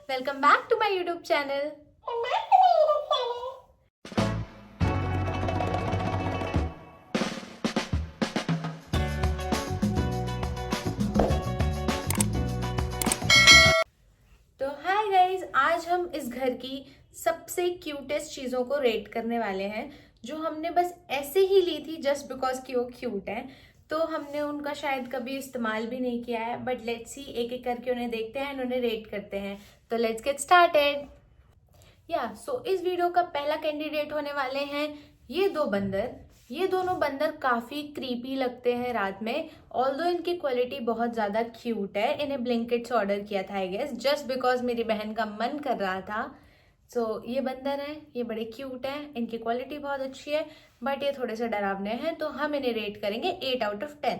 Welcome back to my YouTube channel. तो hi guys, आज हम इस घर की सबसे क्यूटेस्ट चीज़ों को रेट करने वाले हैं जो हमने बस ऐसे ही ली थी जस्ट बिकॉज कि वो क्यूट है। तो हमने उनका शायद कभी इस्तेमाल भी नहीं किया है, बट लेट्स सी, एक एक करके उन्हें देखते हैं, उन्हें रेट करते हैं। तो लेट्स गेट स्टार्टेड। सो इस वीडियो का पहला कैंडिडेट होने वाले हैं ये दो बंदर। ये दोनों बंदर काफी क्रीपी लगते हैं रात में, ऑल्दो इनकी क्वालिटी बहुत ज्यादा क्यूट है। इन्हें ब्लिंकिट से ऑर्डर किया था आई गेस, जस्ट बिकॉज मेरी बहन का मन कर रहा था। ये बंदर हैं, ये बड़े क्यूट हैं, इनकी क्वालिटी बहुत अच्छी है, बट ये थोड़े से डरावने हैं, तो हम इन्हें रेट करेंगे 8/10।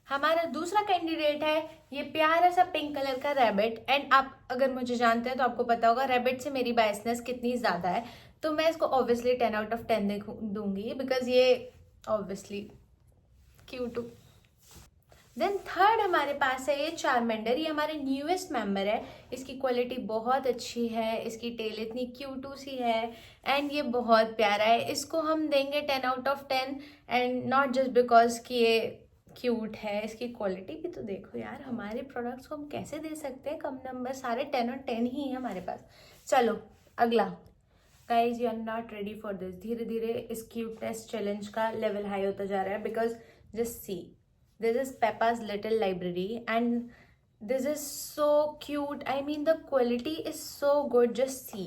हमारा दूसरा कैंडिडेट है ये प्यारा सा पिंक कलर का रैबिट। एंड आप अगर मुझे जानते हैं तो आपको पता होगा रैबिट से मेरी बायसनेस कितनी ज्यादा है, तो मैं इसको ऑब्वियसली 10/10 दूंगी बिकॉज ये ऑब्वियसली क्यूट। देन थर्ड हमारे पास है ये चारमेंडर। ये हमारे न्यूएस्ट मेंबर है। इसकी क्वालिटी बहुत अच्छी है, इसकी टेल इतनी क्यूटू सी है एंड ये बहुत प्यारा है। इसको हम देंगे 10/10 एंड नॉट जस्ट बिकॉज कि ये क्यूट है, इसकी क्वालिटी भी तो देखो यार। हमारे प्रोडक्ट्स को हम कैसे दे सकते हैं कम नंबर? सारे 10/10 ही है हमारे पास। चलो अगला। Guys, you are not ready for this. धीरे धीरे इस क्यूटनेस चैलेंज का लेवल हाई होता जा रहा है because just see, this is Peppa's Little Library and this is so cute. I mean the quality is so good. Just see,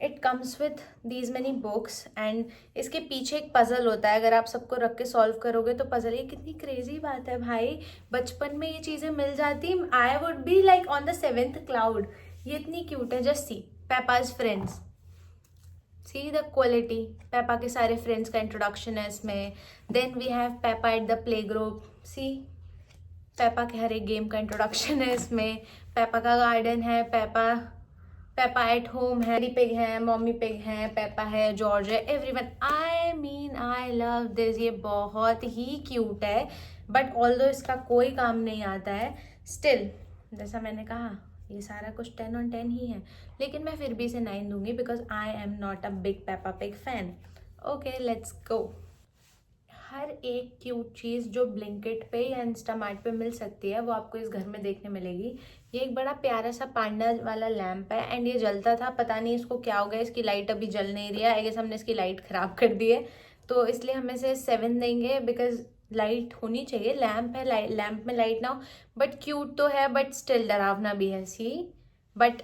it comes with these many books and इसके पीछे एक puzzle होता है। अगर आप सबको रख के सॉल्व करोगे तो पजल, ये कितनी क्रेजी बात है भाई। बचपन में ये चीजें मिल जाती, I would be like on the 7th cloud. ये इतनी क्यूट है। Just see Peppa's friends, see the quality. Peppa के सारे फ्रेंड्स का इंट्रोडक्शन है इसमें। Then we have Peppa at the play group. See, Peppa के हर एक गेम का इंट्रोडक्शन है इसमें। पेपा का गार्डन है, पेपा एट होम है, डैडी पिग है, मम्मी पिग है, पेपा है, जॉर्ज है, everyone. I mean I love this. ये बहुत ही क्यूट है, बट ऑल्दो इसका कोई काम नहीं आता है, स्टिल जैसा मैंने कहा ये सारा कुछ 10/10 ही है, लेकिन मैं फिर भी इसे 9 दूंगी because I am not a big Peppa Pig fan. Okay let's go. हर एक क्यूट चीज़ जो ब्लिंकिट पे या इंस्टामार्ट पे मिल सकती है वो आपको इस घर में देखने मिलेगी। ये एक बड़ा प्यारा सा पांडा वाला लैंप है एंड ये जलता था, पता नहीं इसको क्या हो गया, इसकी लाइट अभी जल नहीं रही है। आई गेस हमने इसकी लाइट खराब कर दी है, तो इसलिए हम इसे 7 देंगे बिकॉज लाइट होनी चाहिए। लैंप है, लैंप में लाइट ना हो, बट क्यूट तो है, बट स्टिल डरावना भी है। See, but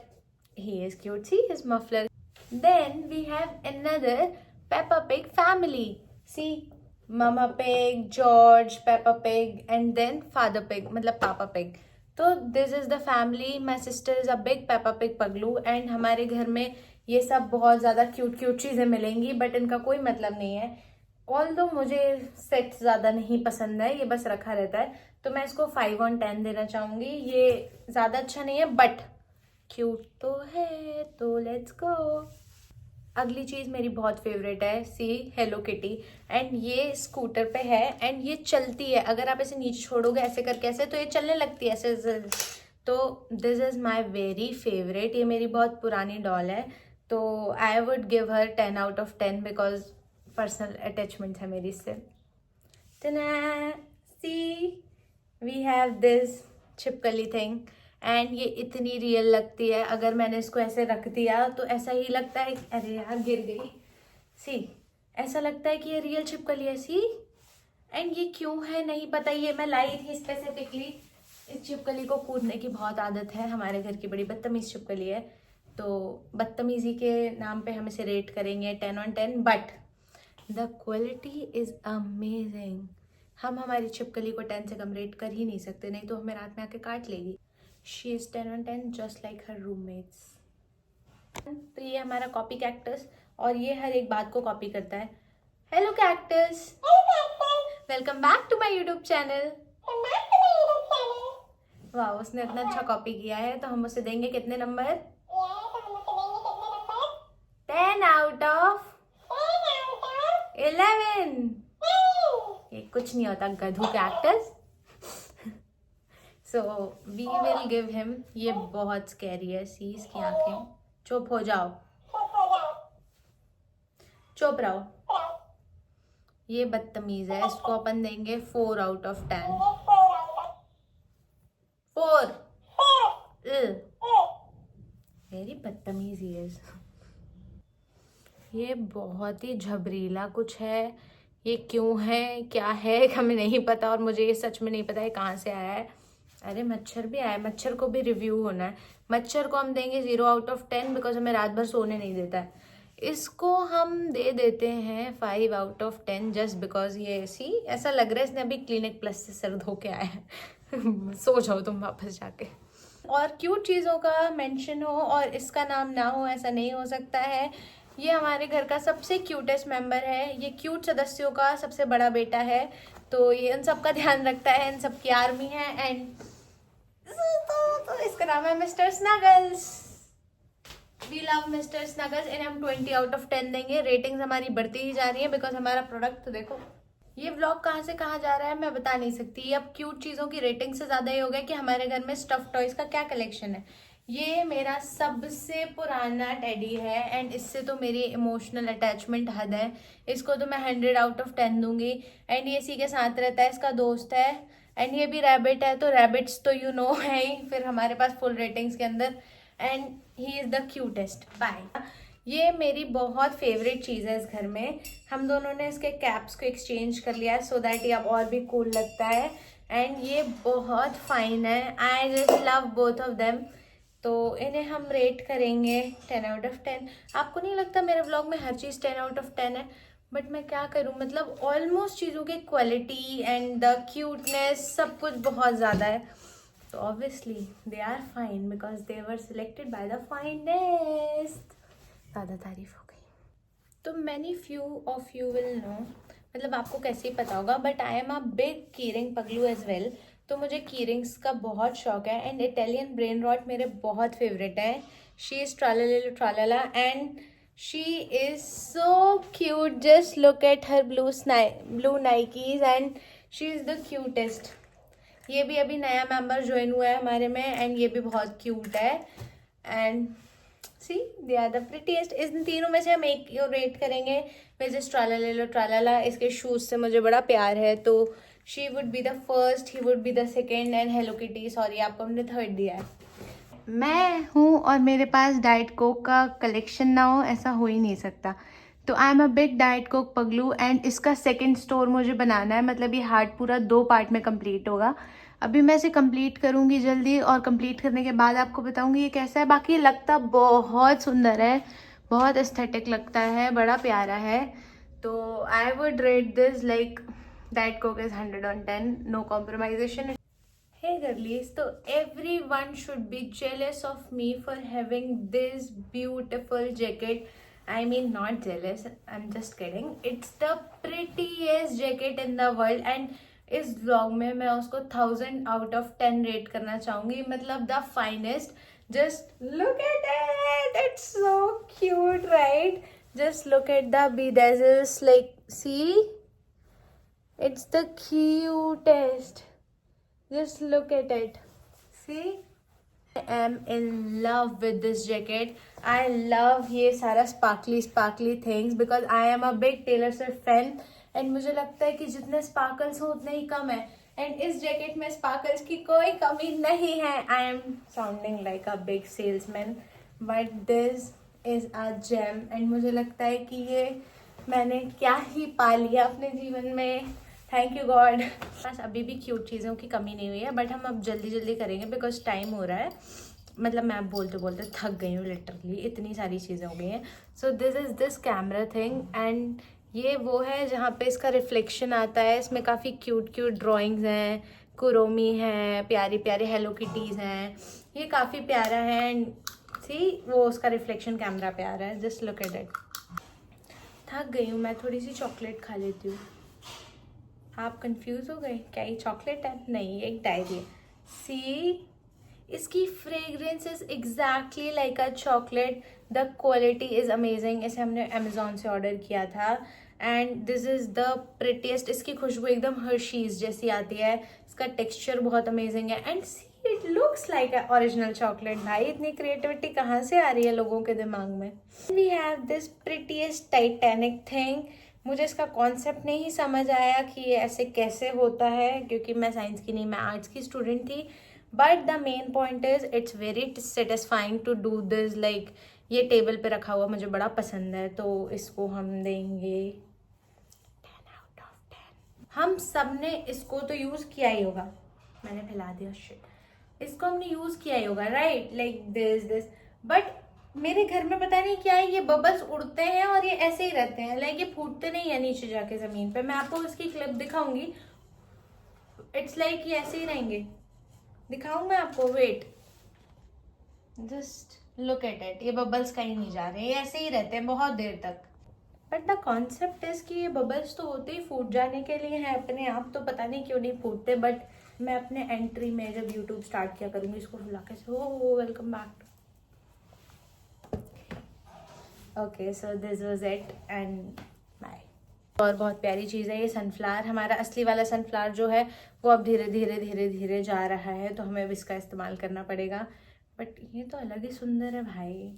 he is cute. See his muffler. Then we have another Peppa Pig family. See, mama pig, George, Peppa Pig and then father pig, मतलब papa pig. तो this is the family. My sister is a big Peppa Pig पगलू and हमारे घर में ये सब बहुत ज़्यादा क्यूट क्यूट चीज़ें मिलेंगी, बट इनका कोई मतलब नहीं है। ऑल्दो मुझे सेट ज़्यादा नहीं पसंद है, ये बस रखा रहता है, तो मैं इसको 5/10 देना चाहूँगी। ये ज़्यादा अच्छा नहीं है बट क्यूट तो है, तो लेट्स गो। अगली चीज़ मेरी बहुत फेवरेट है। सी, हेलो किटी। एंड ये स्कूटर पे है एंड ये चलती है। अगर आप इसे नीचे छोड़ोगे ऐसे करके ऐसे, तो ये चलने लगती है ऐसे। तो this is my very favourite. ये मेरी बहुत पुरानी डॉल है, तो I would give her 10/10 because personal attachment है मेरी इससे। सी, वी हैव दिस छिपकली थिंग एंड ये इतनी रियल लगती है। अगर मैंने इसको ऐसे रख दिया तो ऐसा ही लगता है, अरे यार गिर गई। सी, ऐसा लगता है कि ये रियल छिपकली है। सी, एंड ये क्यों है नहीं पता, ये मैं लाई थी स्पेसिफिकली। इस छिपकली को कूदने की बहुत आदत है, हमारे घर की बड़ी बदतमीज छिपकली है, तो बदतमीजी के नाम पे हम इसे रेट करेंगे 10/10, but the quality is amazing. हम हमारी छिपकली को 10 से कम रेट कर ही नहीं सकते, नहीं तो हमें रात में आके काट लेगी। She is 10/10 just like her roommates. तो ये हमारा कॉपी कैक्टस, और ये हर एक बात को कॉपी करता है। Hello cactus, welcome back to my YouTube channel. वाह, उसने इतना अच्छा कॉपी किया है, तो हम उसे देंगे कितने नंबर? 10/11। ये कुछ नहीं होता गधू cactus. So we will give him. ये बहुत स्कैरी है, सी इसकी आंखें। चुप हो जाओ, चुप रहो। ये बदतमीज है, इसको अपन देंगे 4 आउट ऑफ 10। 4। वेरी बदतमीज ही है। ये बहुत ही झबरीला कुछ है। ये क्यों है, क्या है, हमें नहीं पता। और मुझे ये सच में नहीं पता है कहाँ से आया है। अरे मच्छर भी आया, मच्छर को भी रिव्यू होना है। मच्छर को हम देंगे 0 आउट ऑफ 10 बिकॉज हमें रात भर सोने नहीं देता है। इसको हम दे देते हैं 5 आउट ऑफ 10 जस्ट बिकॉज ये ऐसा लग रहा है इसने अभी क्लिनिक प्लस से सर धो के आया है। सो जाओ तुम वापस जाके। और क्यूट चीज़ों का मेंशन हो और इसका नाम ना हो, ऐसा नहीं हो सकता है। ये हमारे घर का सबसे क्यूटेस्ट मेंबर है, ये क्यूट सदस्यों का सबसे बड़ा बेटा है, तो ये इन सब का ध्यान रखता है, इन सब की आर्मी है। एंड तो इसका नाम है mister Snuggles. We love mister Snuggles and हम 20 आउट ऑफ 10 देंगे। रेटिंग्स हमारी बढ़ती ही जा रही है बिकॉज हमारा प्रोडक्ट तो देखो। ये व्लॉग कहाँ से कहाँ जा रहा है मैं बता नहीं सकती। अब क्यूट चीज़ों की रेटिंग से ज़्यादा ये हो गया कि हमारे घर में स्टफ टॉयज का क्या कलेक्शन है। ये मेरा सबसे पुराना टेडी है एंड इससे तो मेरी इमोशनल अटैचमेंट हद है। इसको तो मैं 100 आउट ऑफ 10 दूंगी। एंड ये इसी के साथ रहता है, इसका दोस्त है। एंड ये भी रैबिट है, तो रैबिट्स तो यू नो है ही फिर हमारे पास फुल रेटिंग्स के अंदर। And he is the cutest. Bye. ये मेरी बहुत फेवरेट चीज़ है इस घर में। हम दोनों ने इसके कैप्स को एक्सचेंज कर लिया है सो दैट ये अब और भी कूल लगता है। एंड ये बहुत फाइन है, I just love both of them. तो इन्हें हम रेट करेंगे 10 आउट ऑफ 10। आपको नहीं लगता मेरे व्लॉग में हर चीज़ 10 आउट ऑफ 10 है? बट मैं क्या करूँ, मतलब ऑलमोस्ट चीज़ों की क्वालिटी एंड द क्यूटनेस सब कुछ बहुत ज़्यादा है। तो obviously they are fine because they were selected by the finest. ज़्यादा तारीफ हो गई। तो many few of you will know, मतलब आपको कैसे ही पता होगा, but I am a big keyring पगलू एज वेल। तो मुझे कीरिंग्स का बहुत शौक है एंड इटालियन ब्रेन रॉट मेरे बहुत फेवरेट है। She is tralala tralala and she is so cute. Just look at her blue Nikes and she is the cutest. ये भी अभी नया मेंबर ज्वाइन हुआ है हमारे में एंड ये भी बहुत क्यूट है। And see they are the prettiest. इन तीनों में से हम एक रेट करेंगे विच इज ट्रालाला ट्रालाला। इसके शूज से मुझे बड़ा प्यार है, तो she would be the first, he would be the second and Hello Kitty, sorry आपको हमने थर्ड दिया है। मैं हूँ और मेरे पास डाइट कोक का कलेक्शन ना हो, ऐसा हो ही नहीं सकता। तो I am a big Diet Coke पगलू एंड इसका सेकेंड स्टोर मुझे बनाना है। मतलब ये हार्ट पूरा 2 पार्ट में कंप्लीट होगा। अभी मैं इसे कंप्लीट करूँगी जल्दी और कंप्लीट करने के बाद आपको बताऊँगी ये कैसा है। बाकी लगता बहुत सुंदर है, बहुत एस्थेटिक लगता है, बड़ा प्यारा है। तो I would rate this like diet coke is 100 on 10, no compromisation. Hey girlies, so everyone should be jealous of me for having this beautiful jacket. I mean not jealous, I'm just kidding. It's the prettiest jacket in the world and इस vlog में मैं उसको 1000 out of 10 rate करना चाहूँगी, मतलब the finest. Just look at it, it's so cute, right? Just look at the bedazzles, like see? It's the cutest. Just look at it. See? I am in love with this jacket. I love ये सारा sparkly things because I am a big Taylor Swift fan and मुझे लगता है कि जितने sparkles हो उतने ही कम है and इस जैकेट में sparkles की कोई कमी नहीं है. I am sounding like a big salesman but this is a gem and मुझे लगता है कि ये मैंने क्या ही पा लिया अपने जीवन में. Thank you God. बस अभी भी क्यूट चीज़ों की कमी नहीं हुई है बट हम अब जल्दी करेंगे बिकॉज टाइम हो रहा है. मतलब मैं बोलते बोलते थक गई हूँ लिटरली, इतनी सारी चीज़ें हो गई हैं. So this is this camera thing and ये वो है जहाँ पे इसका रिफ्लेक्शन आता है. इसमें काफ़ी क्यूट ड्राइंग्स हैं, कुरोमी हैं, प्यारी प्यारी हेलो किटीज़ हैं. ये काफ़ी प्यारा है एंड सी वो उसका रिफ्लेक्शन कैमरा प्यारा है. Just look at it. थक गई हूँ मैं, थोड़ी सी चॉकलेट खा लेती हूँ. आप कंफ्यूज हो गए क्या ये चॉकलेट है? नहीं, एक डायरी है. सी इसकी fragrance is exactly like a chocolate. The quality is amazing. इसे हमने अमेजोन से ऑर्डर किया था and this is the prettiest. इसकी खुशबू एकदम हर्शीज जैसी आती है, इसका टेक्सचर बहुत अमेजिंग है and it looks like a original chocolate. भाई इतनी क्रिएटिविटी कहाँ से आ रही है लोगों के दिमाग में। We have this prettiest titanic thing. मुझे इसका कॉन्सेप्ट नहीं समझ आया कि ये ऐसे कैसे होता है, क्योंकि मैं साइंस की नहीं, मैं आर्ट्स की स्टूडेंट थी। But the main point is it's very satisfying to do this. Like ये टेबल पे रखा हुआ मुझे बड़ा पसंद है, तो इसको हम देंगे 10 out of 10। हम सब ने इसको तो यूज किया ही होगा। मैंने फैला दिया शिट। इसको हमने यूज किया ही होगा, राइट, लाइक दिस। बट मेरे घर में पता नहीं क्या है, ये बबल्स उड़ते हैं और ये ऐसे ही रहते हैं, लाइक ये फूटते नहीं है नीचे जाके जमीन पे। मैं आपको इसकी क्लिप दिखाऊंगी। इट्स लाइक ये ऐसे ही रहेंगे। दिखाऊं मैं आपको, wait, just look at it. ये बबल्स कहीं नहीं जा रहे, ये ऐसे ही रहते हैं बहुत देर तक। बट द कॉन्सेप्ट इज कि ये बबल्स तो होते ही फूट जाने के लिए हैं अपने आप, तो पता नहीं क्यों नहीं फूटते। बट मैं अपने एंट्री में जब यूट्यूब स्टार्ट किया करूंगी इसको फुला के। So welcome back. Okay, so this was it and bye. और बहुत प्यारी चीज़ है ये सनफ्लावर। हमारा असली वाला सनफ्लावर जो है वो अब धीरे धीरे धीरे धीरे जा रहा है, तो हमें अब इसका इस्तेमाल करना पड़ेगा। बट ये तो अलग ही सुंदर है भाई,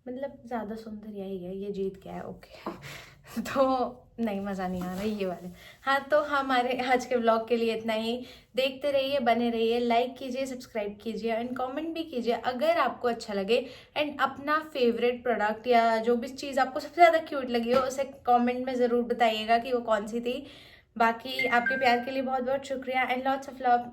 मतलब ज़्यादा सुंदर यही है, ये जीत गया है। ओके तो नहीं, मज़ा नहीं आ रहा ये वाले। हाँ, तो हमारे आज के व्लॉग के लिए इतना ही। देखते रहिए, बने रहिए, लाइक कीजिए, सब्सक्राइब कीजिए एंड कमेंट भी कीजिए अगर आपको अच्छा लगे। एंड अपना फेवरेट प्रोडक्ट या जो भी चीज़ आपको सबसे ज़्यादा क्यूट लगी हो उसे कमेंट में ज़रूर बताइएगा कि वो कौन सी थी। बाकी आपके प्यार के लिए बहुत बहुत शुक्रिया एंड लॉट्स ऑफ लव।